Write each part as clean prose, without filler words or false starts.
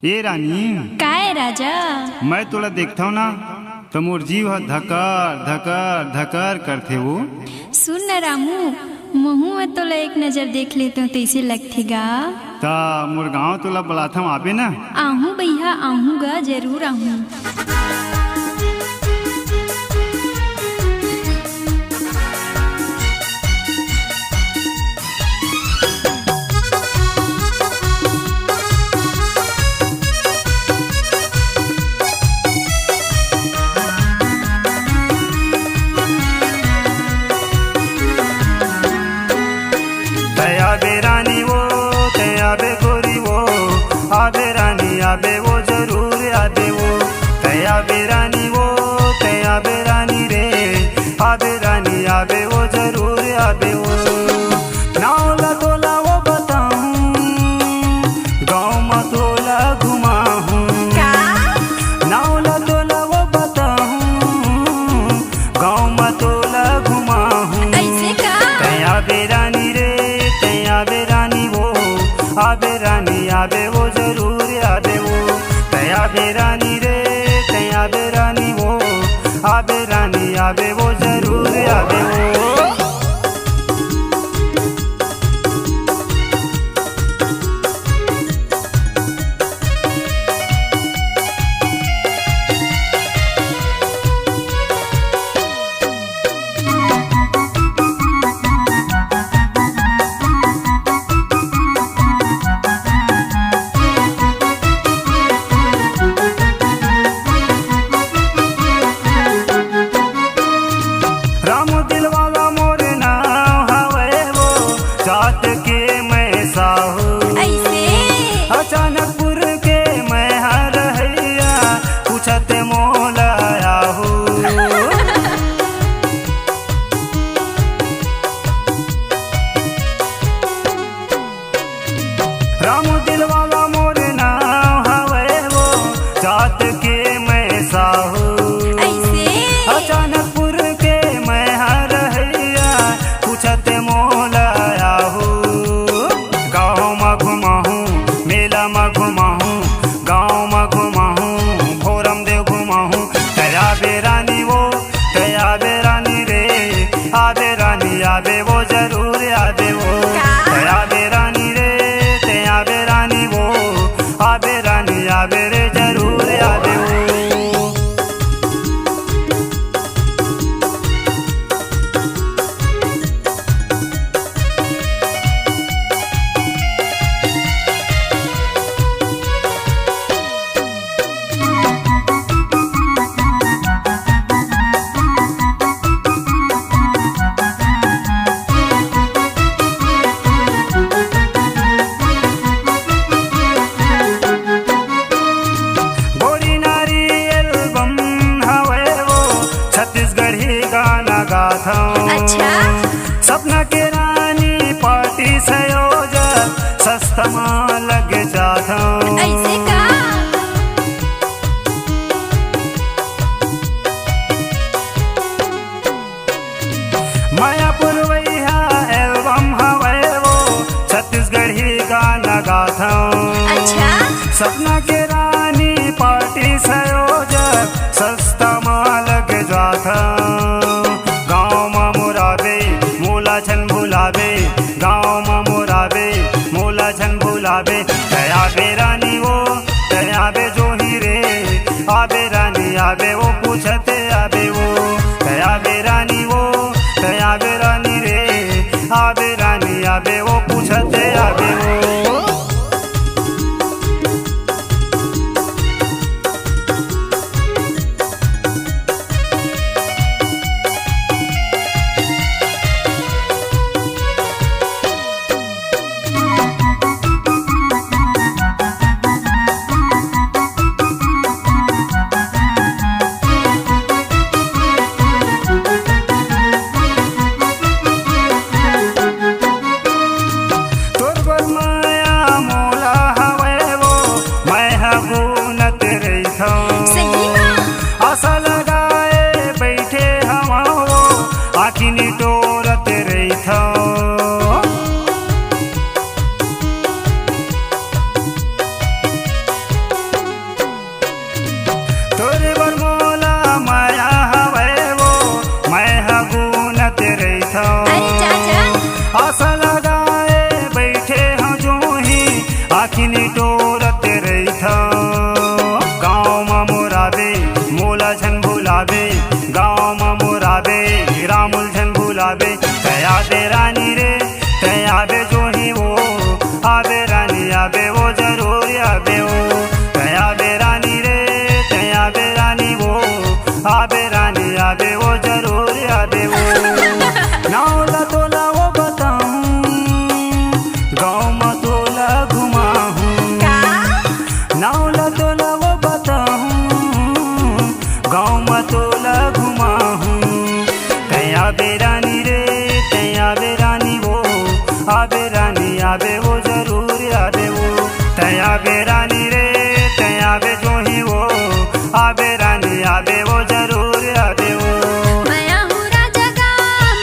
ए रानी, काय राजा। मैं तोला देखता हूँ ना तो मोर जीव ह धकर धकर धकर करथे वो। सुन न रामू, महू में तोला एक नजर देख लेते हो तैसे लगथेगा। ता मोर गाँव तोला बुलाथा हूँ, आबे ना। आहूँ भैया, आहूँगा, जरूर आहूँ। आबे गोरी वो, आबे रानी आबे वो, जरूर आबे वो। आबे रानी वो, आबे रानी रे, आबे रानी आबे वो, जरूर आबे वो। नावला तोला वो बताऊं, गाँव में तोला घुमाऊं। नावला तोला वो बताऊं, गाँव में तोला घुमाऊं। आबे रानी रे, आबे रानी वो, आबे रानी आबे वो, जरूर आबे वो। आबे रानी रे, आबे रानी वो, आबे रानी आबे वो, जरूर आबे वो। अचानकपुर के मैं हरहिया, पूछत मोला आहू। रामू दिल वाला मोर नाम हवे वो, जात के मैं साहू। अचानकपुर के मैं हरहिया, पूछत मोला आहू। गाँव में घुमाहूँ, मेला में घुमाहूँ, गाँव में घुमाहूँ, भोरम देव घुमाहूँ। आबे रानी वो, आबे रानी रे, आबे रानी आबे वो, जरूर आबे वो। आबे रानी रे, आबे रानी वो, आबे रानी आबे रे, जरूर आबे वो। अच्छा? सपना के रानी पार्टी संयोजक, सस्ता में लग जाता हूँ। ऐसे का? मायापुर वैया एल्बम हवे वो, छत्तीसगढ़ी गाना गाता हूँ। अच्छा? सपना के रानी पार्टी संयोजक, सस्ता में लग जाता हूँ। छन भुलाबे, गाँव में मोराबे, मोला छन भुलाबे। आबे रानी वो, आबे जो ही रे, आबे रानी आबे वो, पूछते आबे वो। आबे रानी वो, आबे रानी रे, आबे रानी आबे वो, पूछते आबे वो। रानी टोरते रही था गाँव में मोराबे मोला छन भुलाबे गाँव में मोराबे रामुल छन भुलाबे तया दे रानी रे तया बे जो ही वो आबे रानी आबे वो जरूर आबे वो तया बे रानी रे तया बे रानी वो आबे रानी आबे वो जरूर आबे वो नावला तोला वो बताऊं गाँव में तोला घुमाऊं नावला तोला वो बताऊं गाँव में तोला घुमाऊं तया बे रानी रे तया बे रानी वो आबे रानी आबे वो जरूर आबे वो तया बे रानी रे तया बे जो ही वो आबे रानी आबे वो जरूर आबे वो मैं हूँ राजा का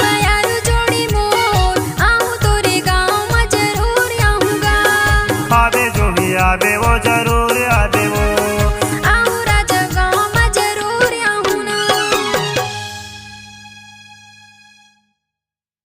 मैं यारू जोड़ी मोर आऊँ तोरे गाँव में जरूर आऊँगा आबे जो ही आबे वो